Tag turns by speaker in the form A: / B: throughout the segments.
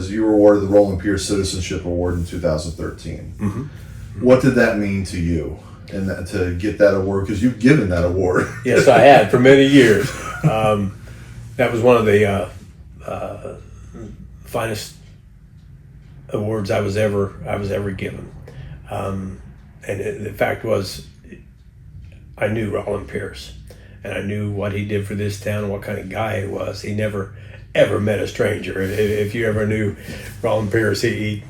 A: You were awarded the Roland Pierce Citizenship Award in 2013.
B: Mm-hmm.
A: What did that mean to you, and to get that award? Because you've given that award.
B: Yes, I had for many years. That was one of the finest awards I was ever given. And the fact was, I knew Roland Pierce, and I knew what he did for this town, what kind of guy he was. He never ever met a stranger. If you ever knew Roland Pierce, he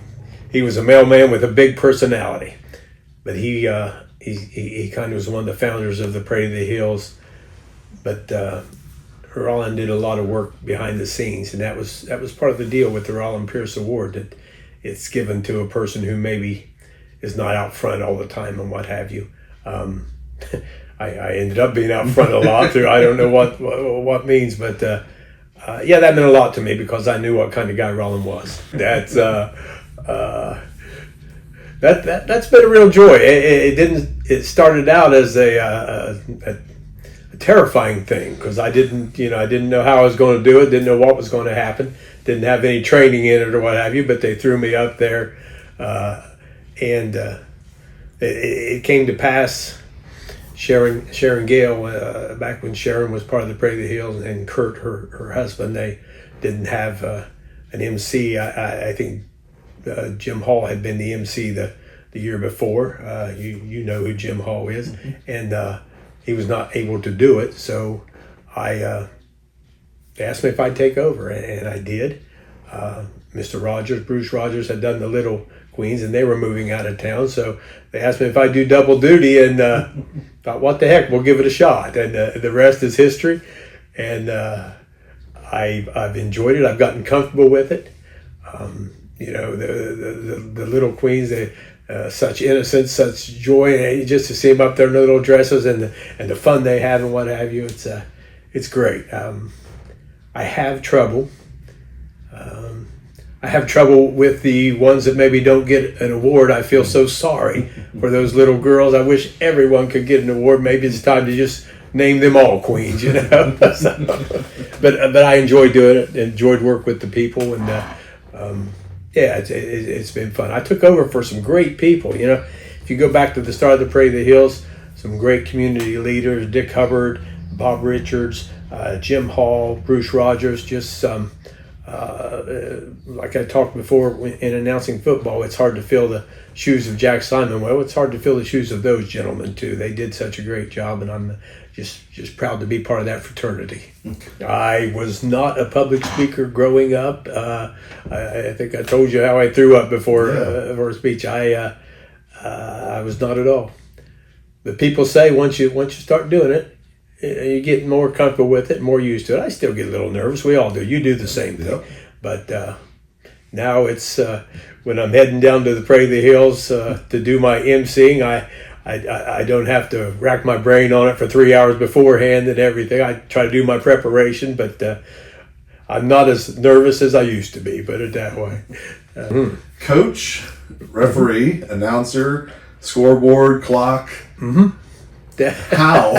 B: was a mailman with a big personality. But he kind of was one of the founders of the Parade of the Hills. But Roland did a lot of work behind the scenes, and that was part of the deal with the Roland Pierce Award, that it's given to a person who maybe is not out front all the time and what have you. I ended up being out front a lot through, I don't know what means, but yeah, that meant a lot to me because I knew what kind of guy Roland was. That's been a real joy. It started out as a terrifying thing because I didn't know how I was going to do it, didn't know what was going to happen, didn't have any training in it or what have you, but they threw me up there, and it came to pass. Sharon Gale, back when Sharon was part of the Parade of the Hills, and Kurt, her husband, they didn't have an MC. I think Jim Hall had been the MC the year before. You know who Jim Hall is, mm-hmm. And he was not able to do it, so they asked me if I'd take over, and I did. Mr. Rogers, Bruce Rogers, had done the Little Queens, and they were moving out of town, so they asked me if I'd do double duty, and thought, what the heck, we'll give it a shot, and the rest is history. And I've enjoyed it. I've gotten comfortable with it. The Little Queens, they such innocence, such joy, and just to see them up there in their little dresses and the fun they have and what have you. It's great. I have trouble. I have trouble with the ones that maybe don't get an award. I feel so sorry for those little girls. I wish everyone could get an award. Maybe it's time to just name them all queens, you know. But I enjoy doing it. Enjoyed work with the people, and yeah, it's been fun. I took over for some great people. You know, if you go back to the start of the Parade of the Hills, some great community leaders: Dick Hubbard, Bob Richards, Jim Hall, Bruce Rogers, just some. Like I talked before in announcing football, it's hard to fill the shoes of Jack Simon. Well, it's hard to fill the shoes of those gentlemen too. They did such a great job, and I'm just proud to be part of that fraternity. Okay. I was not a public speaker growing up. I think I told you how I threw up before for a speech. I was not at all. But people say once you start doing it, you get more comfortable with it, more used to it. I still get a little nervous. We all do. You do the same thing. Yep. But now it's when I'm heading down to the Parade of the Hills to do my emceeing, I don't have to rack my brain on it for 3 hours beforehand and everything. I try to do my preparation, but I'm not as nervous as I used to be, put it that way.
A: Coach, referee, announcer, scoreboard, clock.
B: Mm-hmm.
A: How?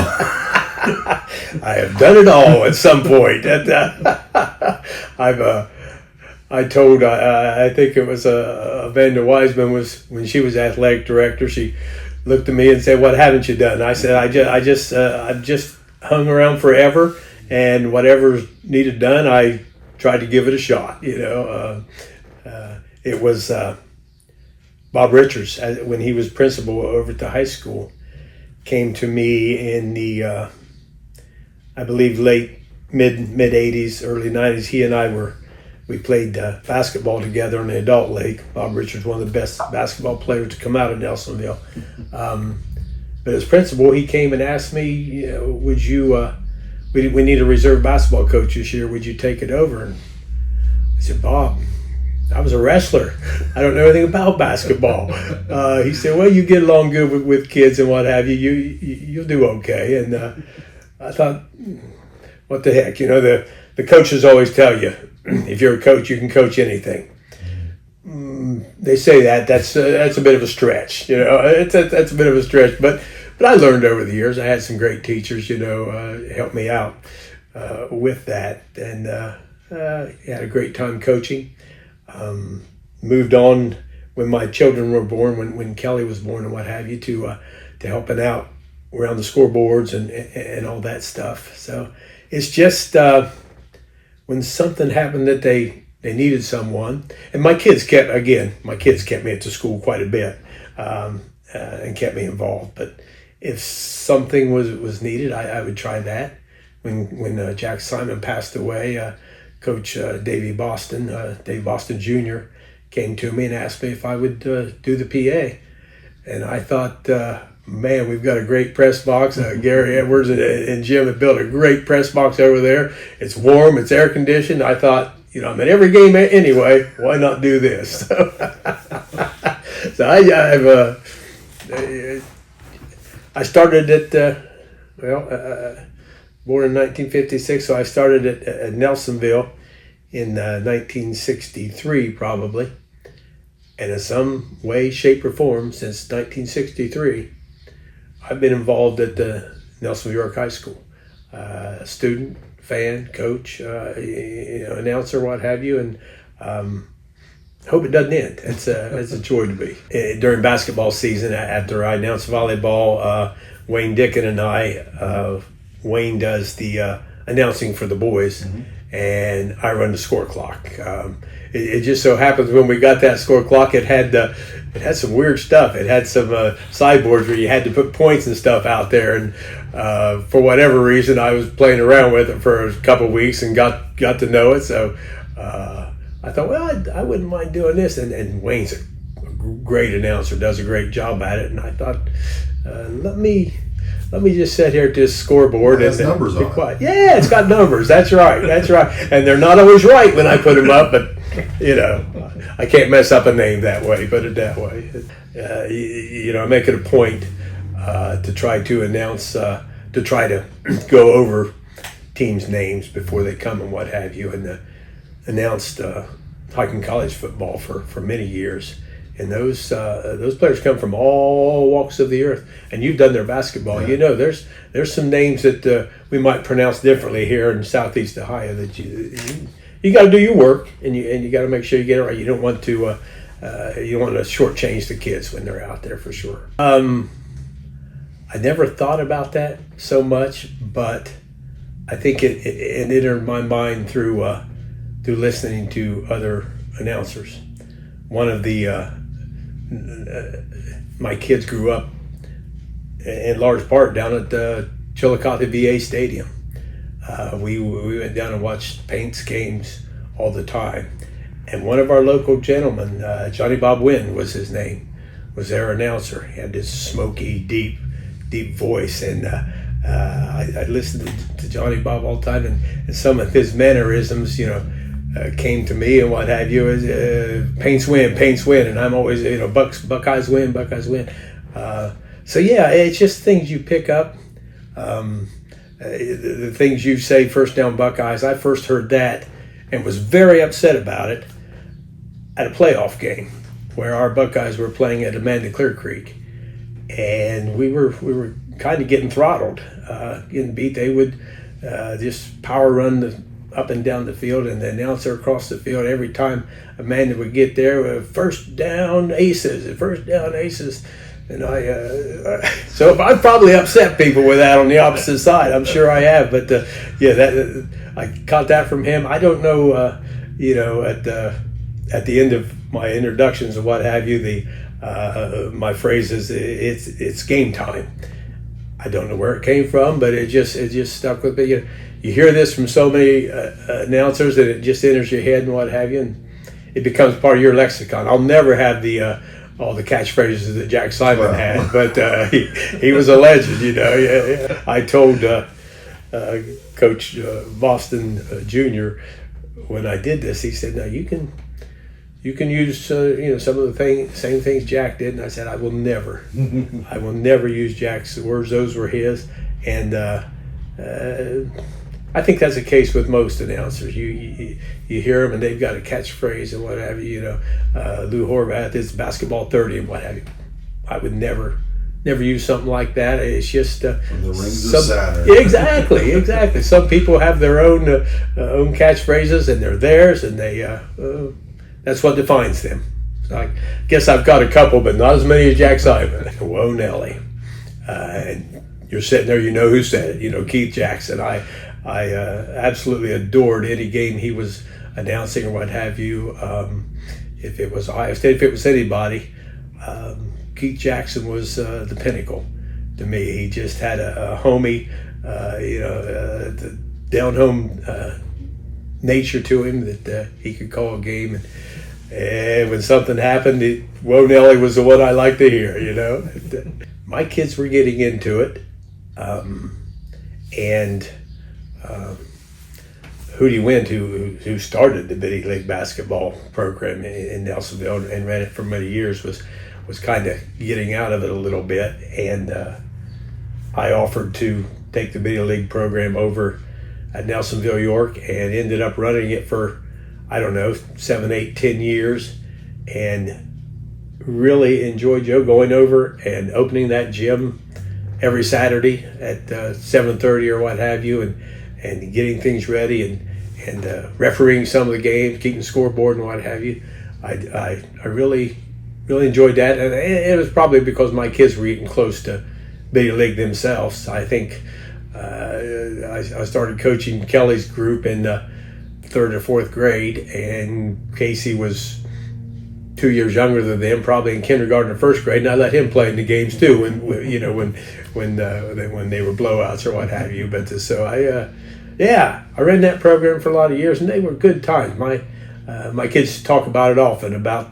B: I have done it all at some point. I think it was Vanda Wiseman was when she was athletic director. She looked at me and said, "What haven't you done?" I said, I've just hung around forever, and whatever's needed done, I tried to give it a shot. You know, it was Bob Richards when he was principal over at the high school. Came to me in the I believe late mid 80s, early 90s. He and we played basketball together in the adult league. Bob Richards, one of the best basketball players to come out of Nelsonville. But as principal, he came and asked me, you know, would you? We need a reserve basketball coach this year. Would you take it over? And I said, Bob, I was a wrestler. I don't know anything about basketball. He said, well, you get along good with kids and what have you. You'll do okay. And I thought, what the heck? You know, the coaches always tell you, if you're a coach, you can coach anything. They say that's a bit of a stretch. You know, that's a bit of a stretch. But I learned over the years. I had some great teachers, you know, help me out with that. And had a great time coaching. moved on when my children were born, when Kelly was born and what have you, to helping out around the scoreboards and all that stuff. So it's just when something happened that they needed someone, and my kids kept me at the school quite a bit, and kept me involved. But if something was needed, I would try that. When Jack Simon passed away, Coach Dave Boston Jr. came to me and asked me if I would do the PA. And I thought, man, we've got a great press box. Gary Edwards and Jim have built a great press box over there. It's warm, it's air conditioned. I thought, I'm at every game anyway, why not do this? So I started at, born in 1956, so I started at Nelsonville in 1963 probably. And in some way, shape, or form, since 1963, I've been involved at the Nelsonville York High School. Student, fan, coach, announcer, what have you, and hope it doesn't end. It's a joy to be. During basketball season, after I announce volleyball, Wayne Dickin and I, Wayne does the announcing for the boys, and I run the score clock. It just so happens when we got that score clock, it had some weird stuff. It had some sideboards where you had to put points and stuff out there, and for whatever reason, I was playing around with it for a couple of weeks and got to know it. So I thought, well, I wouldn't mind doing this. And Wayne's a great announcer, does a great job at it. And I thought, let me just sit here at this scoreboard and
A: numbers
B: be
A: on
B: quiet. Yeah, it's got numbers. That's right. And they're not always right when I put them up, but I can't mess up a name that way. Put it that way. I make it a point to try to announce, to try to go over teams' names before they come and what have you, and announced Hiking College football for many years. And those players come from all walks of the earth. And you've done their basketball.
A: Yeah.
B: There's some names that we might pronounce differently here in Southeast Ohio that you got to do your work, and you got to make sure you get it right. You don't want to shortchange the kids when they're out there, for sure. I never thought about that so much, but I think it entered my mind through listening to other announcers. One of my kids grew up in large part down at the Chillicothe VA Stadium. We went down and watched Paints games all the time. And one of our local gentlemen, Johnny Bob Wynn was his name, was their announcer. He had this smoky, deep voice. And I listened to Johnny Bob all the time. And some of his mannerisms, came to me and what have you, is Paints win. And I'm always, Buckeyes win. So yeah, it's just things you pick up. The things you say, first down Buckeyes. I first heard that and was very upset about it at a playoff game where our Buckeyes were playing at Amanda Clear Creek, and we were kind of getting throttled, getting beat. They would just power run up and down the field, and the announcer across the field every time Amanda would get there, first down aces. And so I've probably upset people with that on the opposite side. I'm sure I have, but I caught that from him. I don't know, at the end of my introductions and what have you, my phrase is it's game time. I don't know where it came from, but it just stuck with me. You hear this from so many announcers that it just enters your head and what have you, and it becomes part of your lexicon. I'll never have all the catchphrases that Jack Simon had, but he was a legend, Yeah. I told Coach Boston Jr. when I did this, he said, "No, you can use some of the same things Jack did." And I said, I will never use Jack's words. Those were his, and I think that's the case with most announcers. You hear them and they've got a catchphrase and what have you. Lou Horvath is basketball 30 and what have you. I would never use something like that. It's just
A: from the rings of Saturn.
B: Exactly. Some people have their own catchphrases, and they're theirs, and they That's what defines them. So I guess I've got a couple, but not as many as Jack Simon. Whoa, Nelly. And you're sitting there, you know who said it. Keith Jackson. I absolutely adored any game he was announcing or what have you. If it was Ohio State, if it was anybody, Keith Jackson was the pinnacle to me. He just had a homey, the down-home nature to him that he could call a game. And when something happened, Whoa Nelly was the one I liked to hear, My kids were getting into it. And Hootie Wind, who started the Bitty League basketball program in Nelsonville and ran it for many years, was kind of getting out of it a little bit. And I offered to take the Bitty League program over at Nelsonville, York, and ended up running it for, 7, 8, 10 years, and really enjoyed going over and opening that gym every Saturday at 7:30 or what have you, and getting things ready and refereeing some of the games, keeping the scoreboard and what have you. I really enjoyed that, and it was probably because my kids were getting close to Bitty League themselves. I think I started coaching Kelly's group in 3rd or 4th grade, and Casey was 2 years younger than them, probably in kindergarten or 1st grade, and I let him play in the games too when they were blowouts or what have you. But so I ran that program for a lot of years, and they were good times. My kids talk about it often, about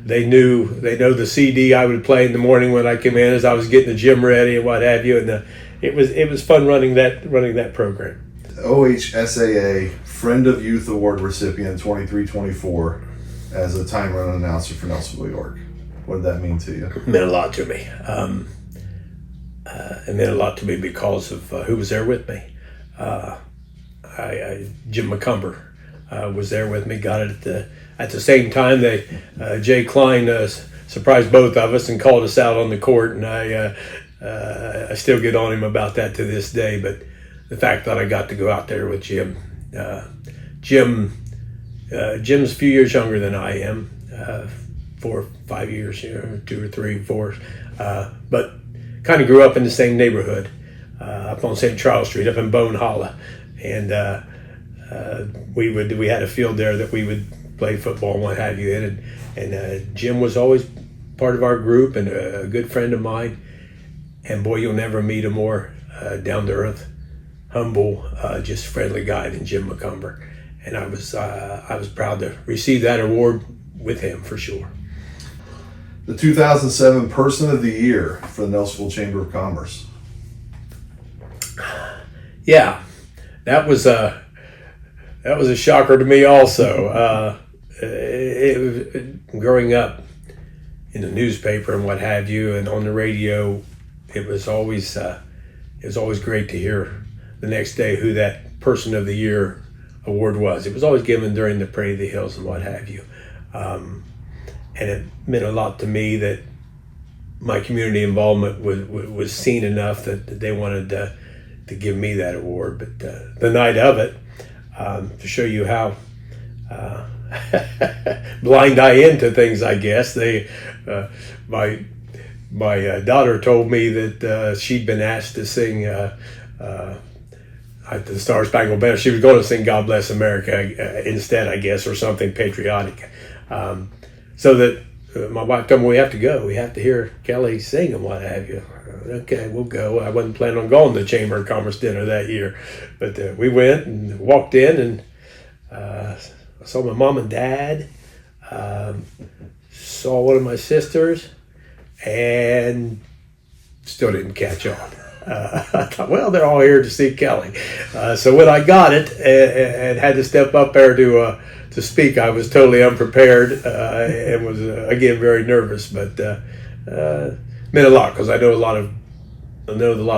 B: they know the CD I would play in the morning when I came in as I was getting the gym ready and what have you, and it was fun running that program.
A: OHSAA Friend of Youth Award recipient 23-24 as a time run announcer for Nelsonville, York. What did that mean to you?
B: It meant a lot to me. It meant a lot to me because of who was there with me. Jim McCumber was there with me. Got it at the same time. Jay Klein surprised both of us and called us out on the court, and I still get on him about that to this day. But the fact that I got to go out there with Jim. Jim's a few years younger than I am, 4 or 5 years, 2 or 3, 4, but kind of grew up in the same neighborhood, up on St. Charles Street, up in Bone Hollow, and we had a field there that we would play football and what have you in, and Jim was always part of our group and a good friend of mine, and boy, you'll never meet a more down to earth, humble, just friendly guy than Jim McCumber. And I was proud to receive that award with him for sure.
A: The 2007 Person of the Year for the Nelsonville Chamber of Commerce.
B: Yeah, that was a shocker to me also. Growing up in the newspaper and what have you, and on the radio, it was always great to hear the next day who that Person of the Year award was. It was always given during the Parade of the Hills and what have you. And it meant a lot to me that my community involvement was seen enough that they wanted to give me that award. But the night of it, to show you how blind I am to things, I guess, my daughter told me that she'd been asked to sing the Star Spangled Banner. She was going to sing God Bless America instead, I guess, or something patriotic. So that my wife told me, we have to go. We have to hear Kelly sing and what have you. Okay, we'll go. I wasn't planning on going to the Chamber of Commerce dinner that year. But we went and walked in, and I saw my mom and dad, saw one of my sisters, and still didn't catch on. I thought, well, they're all here to see Kelly. So when I got it and had to step up there to speak, I was totally unprepared and was again very nervous. But meant a lot because I know a lot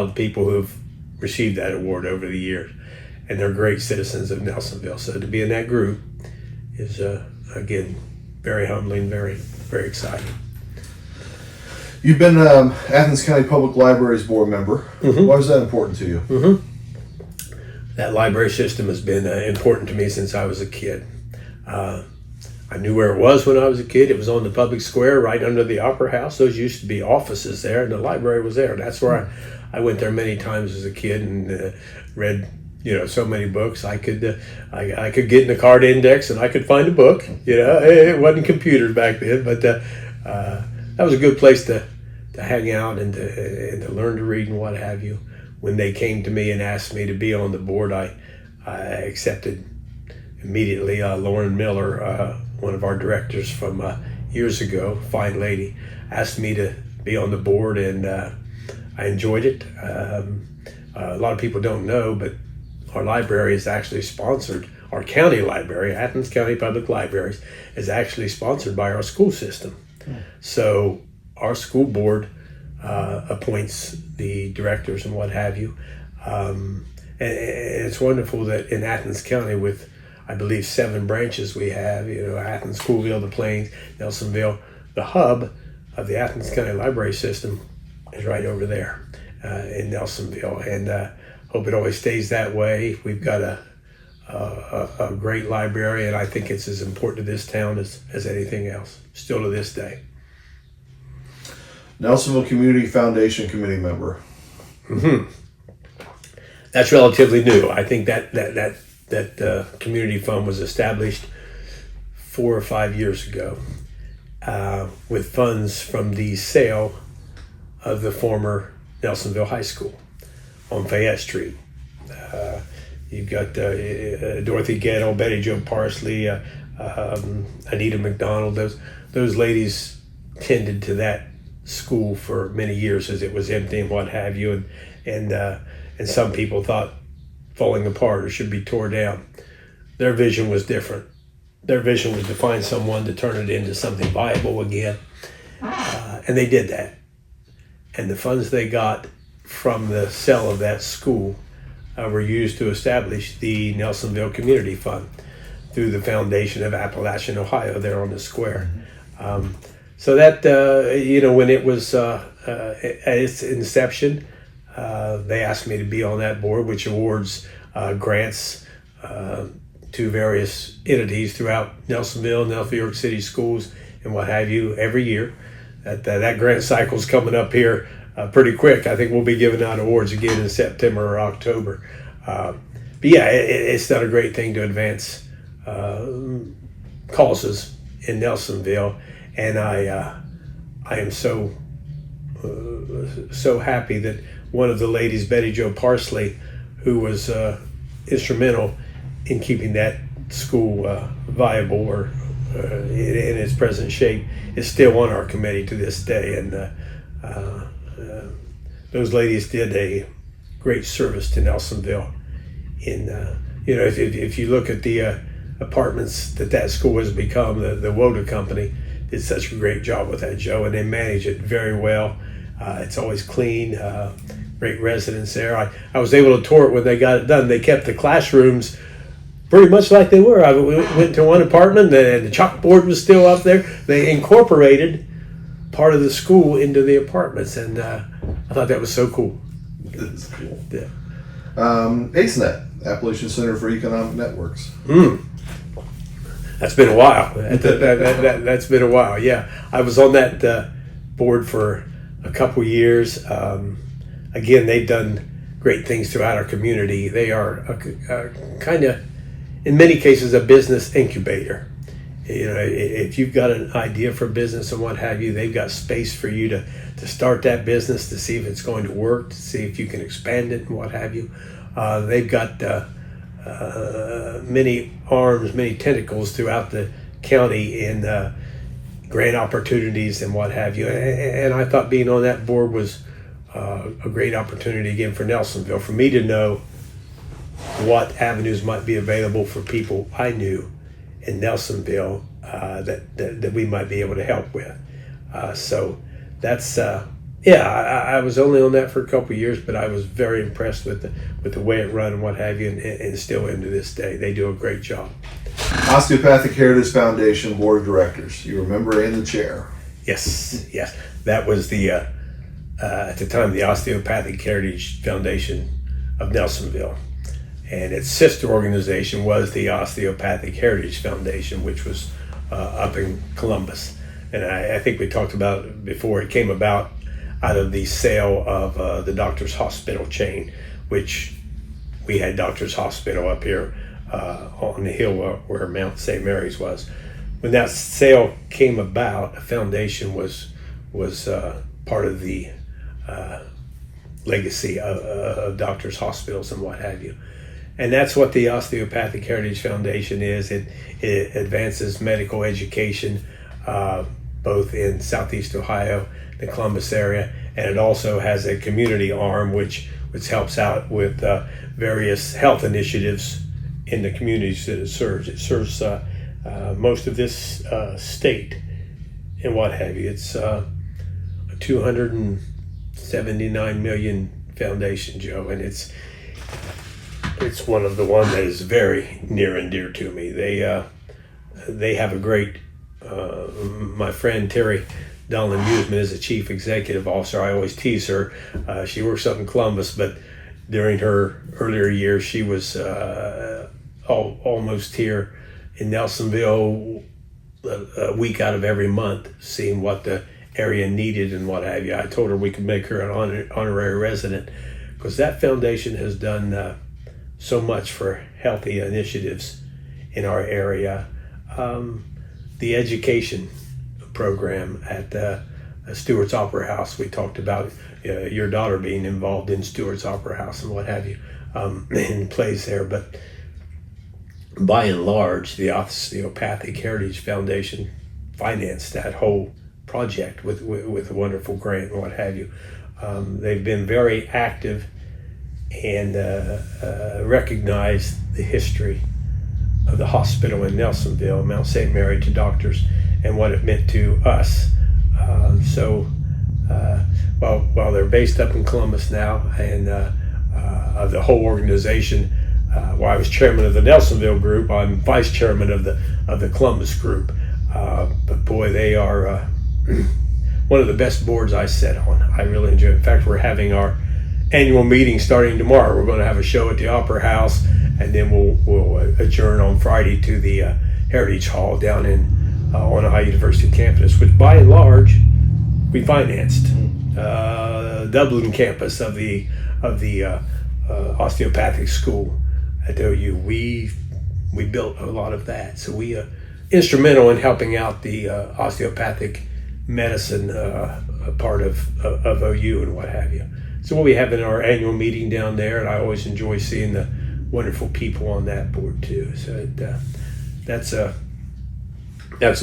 B: of people who have received that award over the years, and they're great citizens of Nelsonville. So to be in that group is again very humbling, very very exciting.
A: You've been Athens County Public Library's board member. Mm-hmm. Why is that important to you? Mm-hmm.
B: That library system has been important to me since I was a kid. I knew where it was when I was a kid. It was on the public square right under the Opera House. Those used to be offices there, and the library was there. That's where I went there many times as a kid and read, so many books. I could I could get in the card index and I could find a book. It wasn't computers back then, but that was a good place to hang out and to learn to read and what have you. When they came to me and asked me to be on the board, I accepted immediately. Lauren Miller, one of our directors from years ago, fine lady, asked me to be on the board, and I enjoyed it. A lot of people don't know, but our library is actually sponsored. Our county library, Athens County Public Libraries, is actually sponsored by our school system. So our school board appoints the directors and what have you. And it's wonderful that in Athens County, with I believe 7 branches we have, Athens, Schoolville, the Plains, Nelsonville, the hub of the Athens County Library System is right over there in Nelsonville, and hope it always stays that way. We've got a great library, and I think it's as important to this town as anything else, still to this day.
A: Nelsonville Community Foundation committee member.
B: Mm-hmm. That's relatively new. I think that community fund was established 4 or 5 years ago with funds from the sale of the former Nelsonville High School on Fayette Street. You've got Dorothy Gettle, Betty Jo Parsley, Anita McDonald. Those ladies tended to that school for many years as it was empty and what have you, and some people thought falling apart or should be tore down. Their vision was different. Their vision was to find someone to turn it into something viable again, and they did that. And the funds they got from the sale of that school were used to establish the Nelsonville Community Fund through the Foundation of Appalachian, Ohio, there on the square. So that, when it was at its inception, they asked me to be on that board, which awards grants to various entities throughout Nelsonville, New York City schools, and what have you, every year. That grant cycle's coming up here pretty quick. I think we'll be giving out awards again in September or October. But yeah, it's done a great thing to advance causes in Nelsonville, and I am so happy that one of the ladies, Betty Jo Parsley, who was instrumental in keeping that school viable or in its present shape, is still on our committee to this day. And those ladies did a great service to Nelsonville. If you look at the apartments that school has become, the Woda Company did such a great job with that, Joe, and they manage it very well. It's always clean, great residents there. I was able to tour it when they got it done. They kept the classrooms pretty much like they were. I went to one apartment and the chalkboard was still up there. They incorporated part of the school into the apartments, and I thought that was so cool.
A: That's cool.
B: Yeah.
A: ACENET, Appalachian Center for Economic Networks.
B: That's been a while. That's been a while. Yeah, I was on that board for a couple years. Again, they've done great things throughout our community. They are a kind of, in many cases, a business incubator. If you've got an idea for business and what have you, they've got space for you to start that business, to see if it's going to work, to see if you can expand it and what have you. They've got many arms, many tentacles throughout the county in grant opportunities and what have you. And I thought being on that board was a great opportunity again for Nelsonville, for me to know what avenues might be available for people I knew in Nelsonville that we might be able to help with. So that's I was only on that for a couple of years, but I was very impressed with the way it run and what have you, and still into this day, they do a great job.
A: Osteopathic Heritage Foundation Board of Directors. You remember in the chair.
B: Yes. That was the at the time the Osteopathic Heritage Foundation of Nelsonville, and its sister organization was the Osteopathic Heritage Foundation, which was up in Columbus. And I think we talked about it before. It came about out of the sale of the Doctors Hospital chain, which we had Doctors Hospital up here on the hill where Mount St. Mary's was. When that sale came about, a foundation was part of the legacy of doctors' hospitals and what have you. And that's what the Osteopathic Heritage Foundation is. It advances medical education both in Southeast Ohio, the Columbus area, and it also has a community arm which helps out with various health initiatives in the communities that it serves. It serves most of this state and what have you. It's a 279 million foundation, Joe, and it's one of the one that is very near and dear to me. They have a great my friend Terry Donlin Huseman is the chief executive officer. I always tease her. She works up in Columbus, but during her earlier years, she was almost here in Nelsonville a week out of every month, seeing what the area needed and what have you. I told her we could make her an honorary resident because that foundation has done so much for healthy initiatives in our area. The education program at Stewart's Opera House, we talked about your daughter being involved in Stewart's Opera House and what have you, and plays there. But by and large, the Osteopathic Heritage Foundation financed that whole project with a wonderful grant and what have you. They've been very active and recognized the history of the hospital in Nelsonville, Mount St. Mary, to doctors and what it meant to us. While they're based up in Columbus now, and of the whole organization, while I was chairman of the Nelsonville group, I'm vice chairman of the Columbus group. But boy, they are one of the best boards I sit on. I really enjoy it. In fact, we're having our annual meeting starting tomorrow. We're going to have a show at the Opera House, and then we'll adjourn on Friday to the Heritage Hall down in on Ohio University campus, which by and large we financed. Dublin campus of the osteopathic school at OU. We built a lot of that, so we instrumental in helping out the osteopathic medicine part of OU and what have you. So we'll be having our annual meeting down there, and I always enjoy seeing the wonderful people on that board too. So that's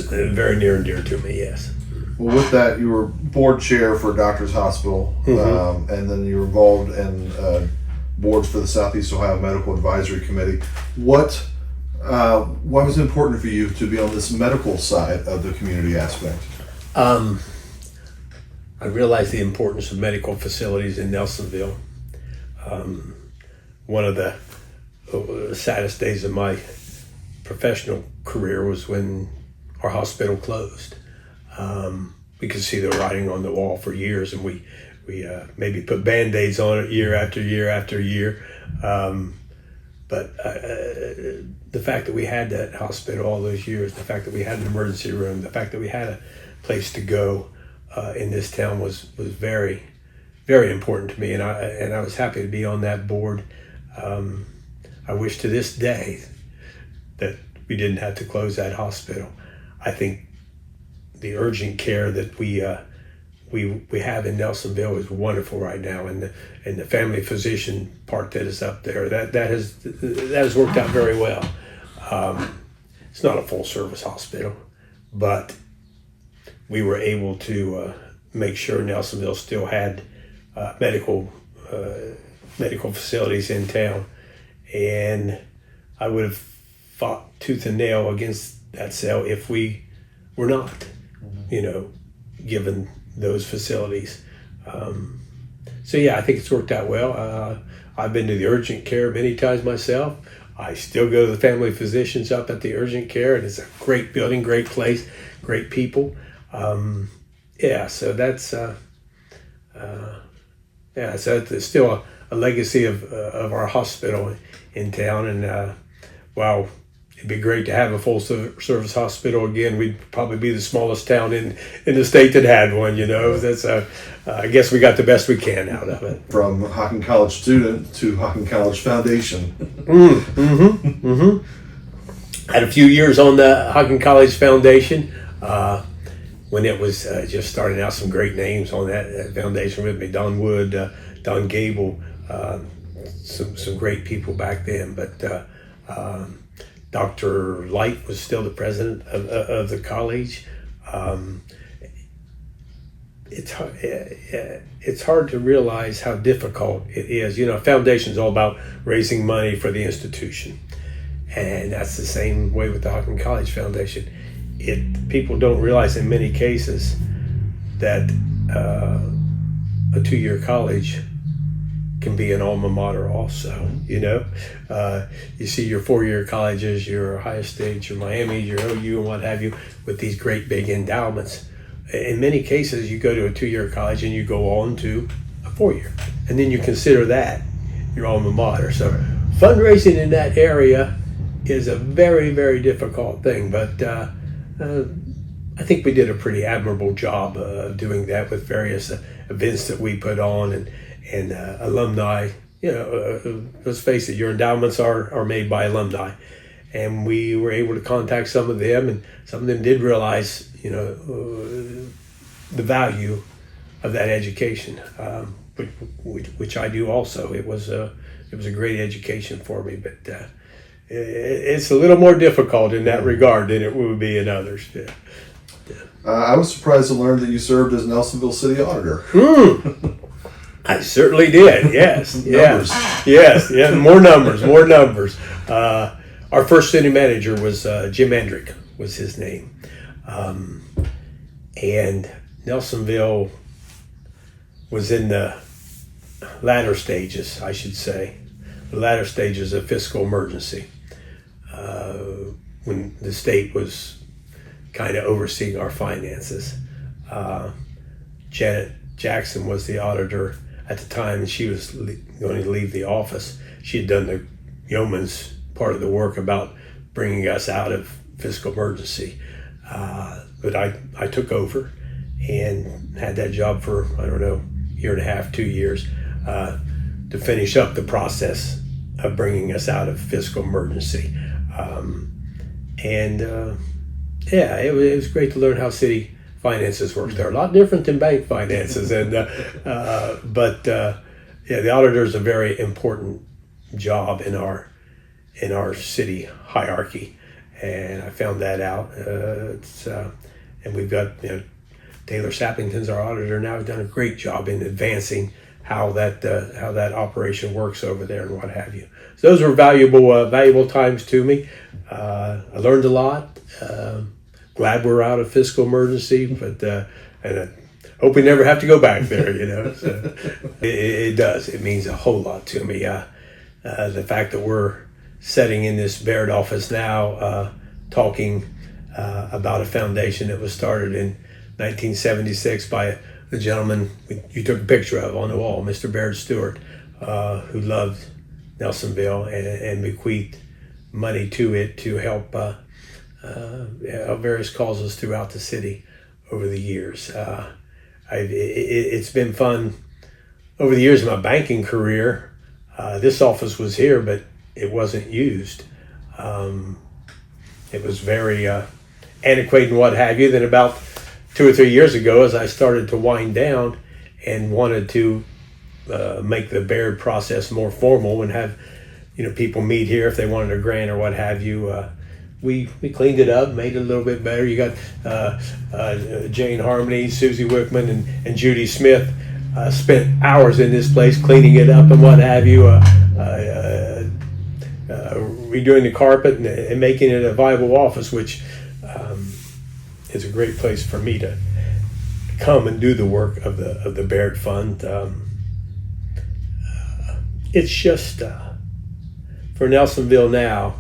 B: very near and dear to me. Yes.
A: Well, with that, you were board chair for Doctors Hospital, and then you were involved in boards for the Southeast Ohio Medical Advisory Committee. What was important for you to be on this medical side of the community aspect?
B: I realized the importance of medical facilities in Nelsonville. One of the saddest days of my professional career was when our hospital closed. We could see the writing on the wall for years, and we maybe put Band-Aids on it year after year after year. But the fact that we had that hospital all those years, the fact that we had an emergency room, the fact that we had a place to go in this town was very, very important to me, and I was happy to be on that board. I wish to this day that we didn't have to close that hospital. I think the urgent care that we have in Nelsonville is wonderful right now, and the family physician part that is up there that has worked out very well. It's not a full service hospital, but we were able to make sure Nelsonville still had medical facilities in town, and I would have fought tooth and nail against that sale if we were not, given those facilities. So yeah, I think it's worked out well. I've been to the urgent care many times myself. I still go to the family physicians up at the urgent care, and it's a great building, great place, great people. So that's so it's still a legacy of our hospital in town. And while it'd be great to have a full service hospital again. We'd probably be the smallest town in the state that had one. That's I guess we got the best we can out of it.
A: From Hocking College student to Hocking College Foundation.
B: Had a few years on the Hocking College Foundation when it was just starting out. Some great names on that foundation with me: Don Wood, Don Gable, some great people back then. But Dr. Light was still the president of the college. It's hard to realize how difficult it is. A foundation is all about raising money for the institution. And that's the same way with the Hocking College Foundation. People don't realize in many cases that a 2-year college can be an alma mater also. You see your 4-year colleges, your Ohio State, your Miami, your OU, and what have you, with these great big endowments. In many cases, you go to a 2-year college and you go on to a 4-year, and then you consider that your alma mater. So fundraising in that area is a very, very difficult thing, but I think we did a pretty admirable job of doing that with various events that we put on and alumni. Let's face it, your endowments are made by alumni, and we were able to contact some of them, and some of them did realize the value of that education, which I do also. It was a great education for me, but it's a little more difficult in that regard than it would be in others.
A: I was surprised to learn that you served as Nelsonville City Auditor.
B: I certainly did. Yes, yes, more numbers. Our first city manager was Jim Endrick, was his name, and Nelsonville was in the latter stages, I should say, the latter stages of fiscal emergency, when the state was kind of overseeing our finances. Janet Jackson was the auditor at the time, and she was going to leave the office. She had done the yeoman's part of the work about bringing us out of fiscal emergency. But I took over and had that job for, I don't know, 1.5 years, 2 years, to finish up the process of bringing us out of fiscal emergency. It was great to learn how city finances work. They're a lot different than bank finances, but the auditor is a very important job in our city hierarchy, and I found that out. And we've got Taylor Sappington's our auditor now. He's done a great job in advancing how that operation works over there and what have you. So those were valuable times to me. I learned a lot. Glad we're out of fiscal emergency, but and I hope we never have to go back there. So it does. It means a whole lot to me. The fact that we're sitting in this Baird office now, talking about a foundation that was started in 1976 by the gentleman you took a picture of on the wall, Mr. Baird Stewart, who loved Nelsonville and bequeathed money to it to help various causes throughout the city over the years. It's been fun over the years of my banking career. This office was here, but it wasn't used. It was very antiquated and what have you. Then about 2 or 3 years ago, as I started to wind down and wanted to make the Baird process more formal and have people meet here if they wanted a grant or what have you, we cleaned it up, made it a little bit better. You got Jane Harmony, Susie Wickman, and Judy Smith spent hours in this place cleaning it up and what have you, redoing the carpet and making it a viable office, which is a great place for me to come and do the work of the Baird Fund. It's just for Nelsonville now,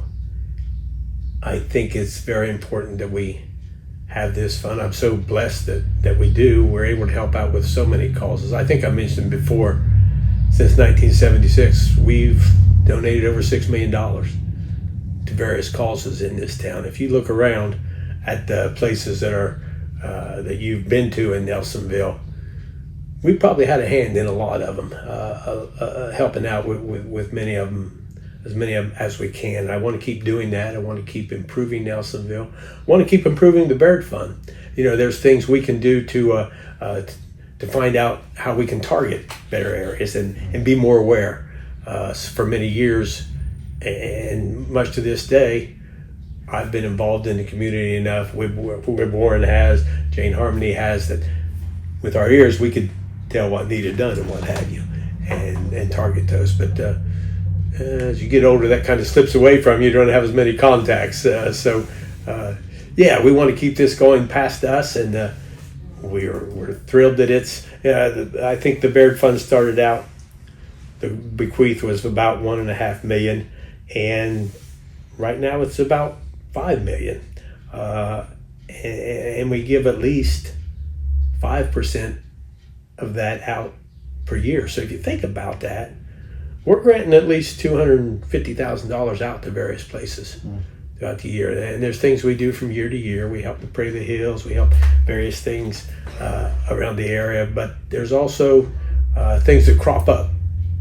B: I think it's very important that we have this fund. I'm so blessed that we do. We're able to help out with so many causes. I think I mentioned before, since 1976, we've donated over $6 million to various causes in this town. If you look around at the places that are that you've been to in Nelsonville, we probably had a hand in a lot of them, helping out with many of them, as many of them as we can. I want to keep doing that. I want to keep improving Nelsonville. I want to keep improving the Baird Fund. There's things we can do to find out how we can target better areas and be more aware. For many years, and much to this day, I've been involved in the community enough. Warren has, Jane Harmony has, that with our ears we could tell what needed done and what have you, and target those. But as you get older, that kind of slips away from you. You don't have as many contacts. We want to keep this going past us, and we're thrilled that it's. I think the Baird Fund started out. The bequeath was about $1.5 million, and right now it's about $5 million, and we give at least 5% of that out per year. So if you think about that, we're granting at least $250,000 out to various places throughout the year. And there's things we do from year to year. We help to Pray the Hills. We help various things around the area. But there's also things that crop up,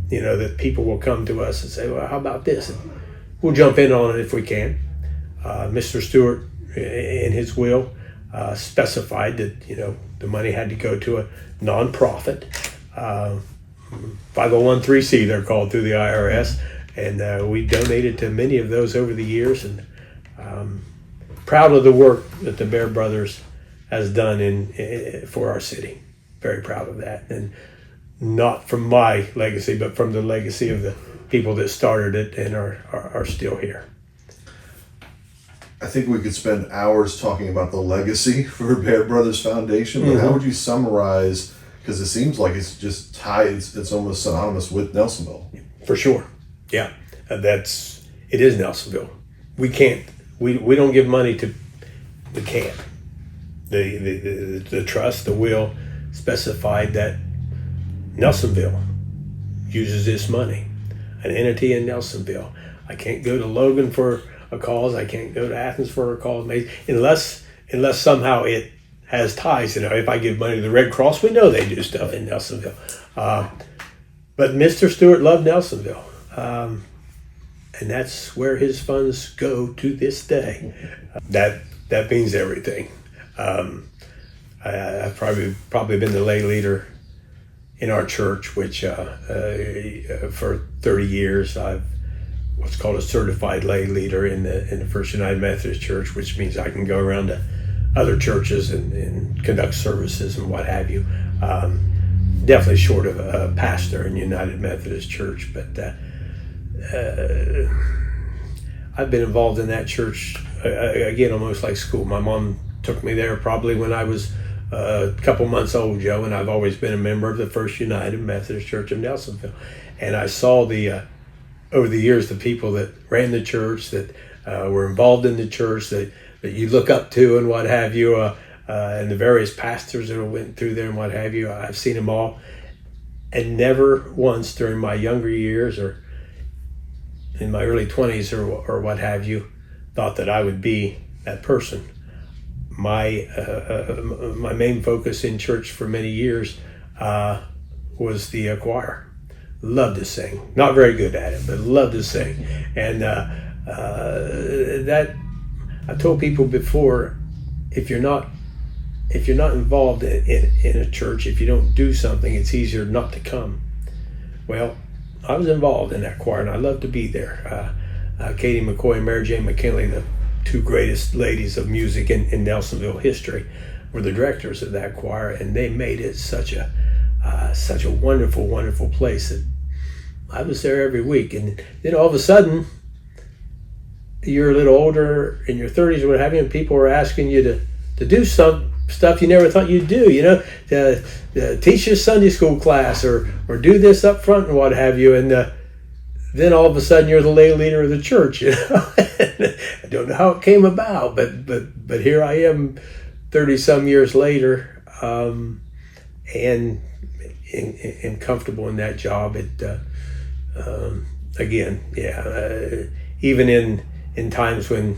B: that people will come to us and say, well, how about this? And we'll jump in on it if we can. Mr. Stewart, in his will, specified that, the money had to go to a nonprofit, 501(c) they're called through the IRS, and we donated to many of those over the years, and proud of the work that the Baird Brothers has done for our city. Very proud of that, and not from my legacy, but from the legacy of the people that started it and are still here.
A: I think we could spend hours talking about the legacy for Baird Brothers Foundation, but how would you summarize, because it seems like it's just tied, it's almost synonymous with Nelsonville.
B: For sure. Yeah. It is Nelsonville. We don't give money to, we can't. The trust, the will specified that Nelsonville uses this money, an entity in Nelsonville. I can't go to Logan for a cause. I can't go to Athens for a cause, unless somehow it has ties. If I give money to the Red Cross, we know they do stuff in Nelsonville. But Mr. Stewart loved Nelsonville, and that's where his funds go to this day. That means everything. I've probably been the lay leader in our church, which for 30 years I've what's called a certified lay leader in the First United Methodist Church, which means I can go around to other churches and conduct services and what have you. Definitely short of a pastor in United Methodist Church, but I've been involved in that church again almost like school. My mom took me there probably when I was a couple months old, Joe, and I've always been a member of the First United Methodist Church of Nelsonville. And I saw over the years, the people that ran the church, that were involved in the church, that you look up to and what have you, and the various pastors that went through there and what have you. I've seen them all, and never once during my younger years or in my early 20s or what have you, thought that I would be that person. My main focus in church for many years was the choir. Loved to sing. Not very good at it, but loved to sing. And that I told people before, if you're not involved in a church, if you don't do something, it's easier not to come. Well, I was involved in that choir, and I loved to be there. Katie McCoy and Mary Jane McKinley, the two greatest ladies of music in Nelsonville history, were the directors of that choir, and they made it such a wonderful, wonderful place that I was there every week. And then all of a sudden, you're a little older, in your 30s or what have you, and people are asking you to do some stuff you never thought you'd do, to teach your Sunday school class or do this up front and what have you. And then all of a sudden you're the lay leader of the church. I don't know how it came about, but here I am 30 some years later, and comfortable in that job. Even in times when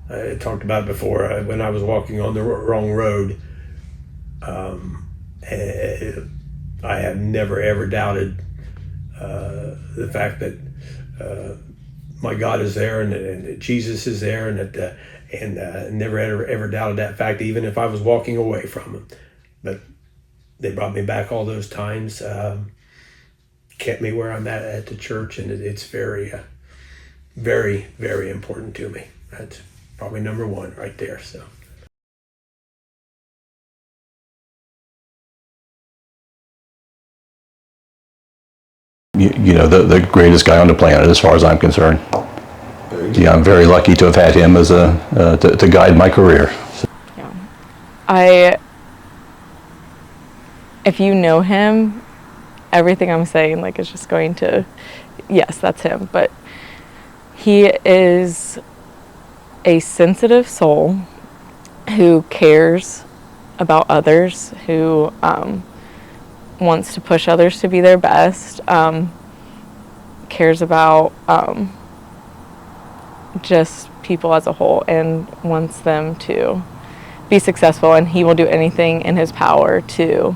B: I talked about it before, when I was walking on the wrong road, I have never ever doubted the fact that my God is there, and that Jesus is there, and that never ever doubted that fact, even if I was walking away from Him. But they brought me back all those times, kept me where I'm at the church, and it's very, very, very important to me. That's probably number one right there. So.
C: You know, the greatest guy on the planet, as far as I'm concerned. Yeah, I'm very lucky to have had him as to guide my career.
D: Yeah, if you know him, everything I'm saying like is just going to, yes, that's him. But he is a sensitive soul who cares about others, who wants to push others to be their best, cares about just people as a whole, and wants them to be successful, and he will do anything in his power to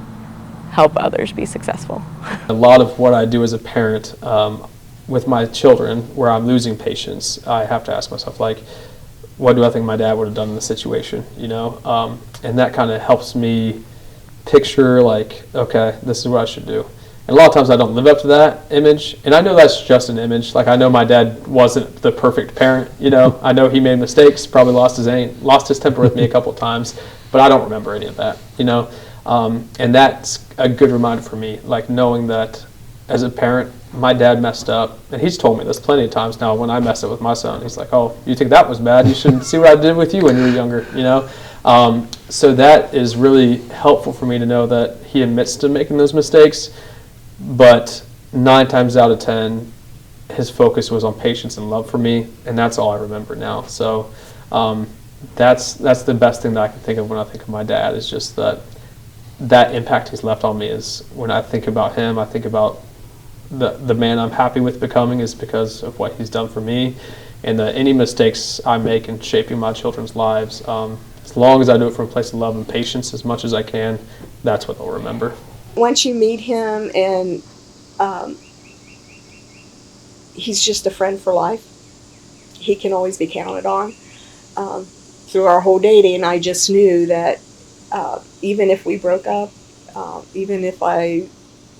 D: help others be successful.
E: A lot of what I do as a parent with my children, where I'm losing patience, I have to ask myself, like, what do I think my dad would have done in this situation, you know? And that kind of helps me picture, like, okay, this is what I should do. And a lot of times I don't live up to that image, and I know that's just an image. Like, I know my dad wasn't the perfect parent, you know. I know he made mistakes, probably lost his temper with me a couple of times, but I don't remember any of that, you know. And that's a good reminder for me, like, knowing that as a parent, my dad messed up, and he's told me this plenty of times now. When I mess up with my son, he's like, "Oh, you think that was bad? You should see what I did with you when you were younger," you know. So that is really helpful for me to know that he admits to making those mistakes, but 9 times out of 10, his focus was on patience and love for me, and that's all I remember now. So that's the best thing that I can think of when I think of my dad, is just that impact he's left on me. Is when I think about him, I think about the man I'm happy with becoming is because of what he's done for me, and any mistakes I make in shaping my children's lives, as long as I do it from a place of love and patience as much as I can, that's what they'll remember.
F: Once you meet him, and he's just a friend for life. He can always be counted on. Through our whole dating, I just knew that even if we broke up, even if I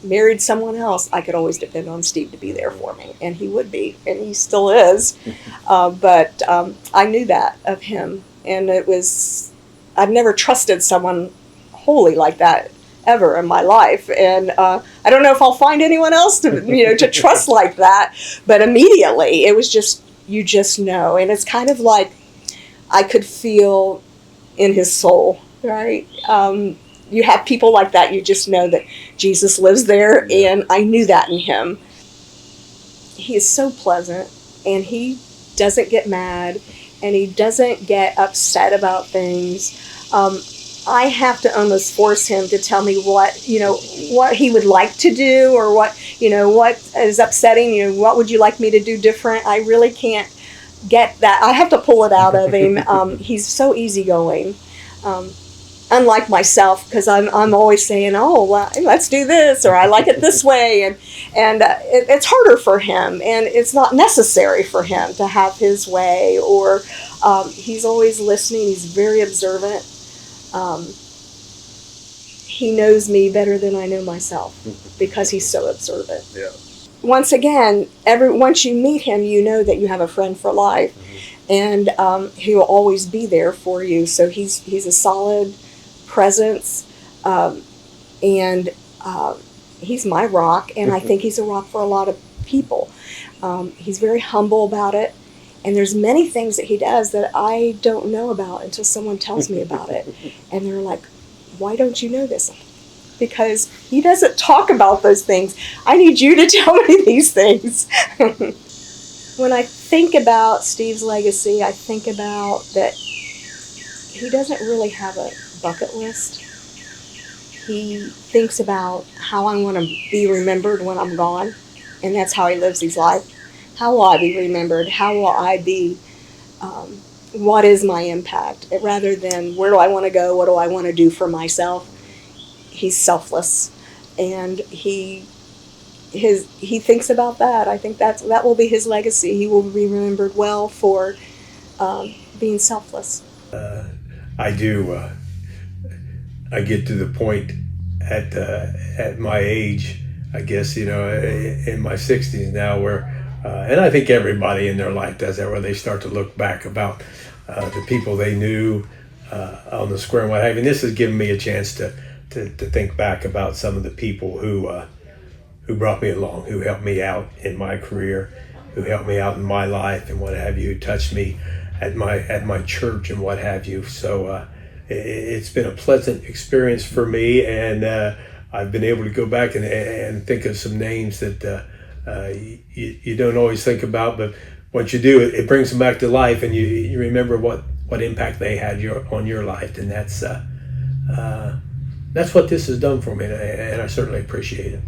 F: married someone else, I could always depend on Steve to be there for me, and he would be, and he still is. But I knew that of him, and I've never trusted someone wholly like that ever in my life, and I don't know if I'll find anyone else to trust like that. But immediately, it was just, you just know, and it's kind of like I could feel in his soul, right? You have people like that, you just know that Jesus lives there, and I knew that in him. He is so pleasant, and he doesn't get mad, and he doesn't get upset about things. I have to almost force him to tell me what he would like to do, or what is upsetting. What would you like me to do different? I really can't get that. I have to pull it out of him. He's so easygoing. Unlike myself, because I'm always saying, "Oh, well, let's do this," or "I like it this way," and it's harder for him, and it's not necessary for him to have his way. Or he's always listening. He's very observant. He knows me better than I know myself because he's so observant.
A: Yeah.
F: Once again, once you meet him, you know that you have a friend for life, and he will always be there for you. So he's a solid presence, and he's my rock, and I think he's a rock for a lot of people. He's very humble about it, and there's many things that he does that I don't know about until someone tells me about it, and they're like, "Why don't you know this?" Because he doesn't talk about those things. I need you to tell me these things. When I think about Steve's legacy, I think about that he doesn't really have a bucket list. He thinks about how I want to be remembered when I'm gone, and that's how he lives his life. How will I be remembered? How will I be what is my impact rather than where do I want to go, what do I want to do for myself. He's selfless, and he thinks about that. I think that will be his legacy. He will be remembered well for being selfless.
B: I do. I get to the point at my age, I guess, in my 60s now, where, and I think everybody in their life does that, where they start to look back about the people they knew on the square and what have you. And this has given me a chance to think back about some of the people who brought me along, who helped me out in my career, who helped me out in my life and what have you, who touched me at my church and what have you. So it's been a pleasant experience for me, and I've been able to go back and think of some names that you don't always think about, but once you do, it brings them back to life, and you remember what impact they had on your life, and that's what this has done for me, and I certainly appreciate it.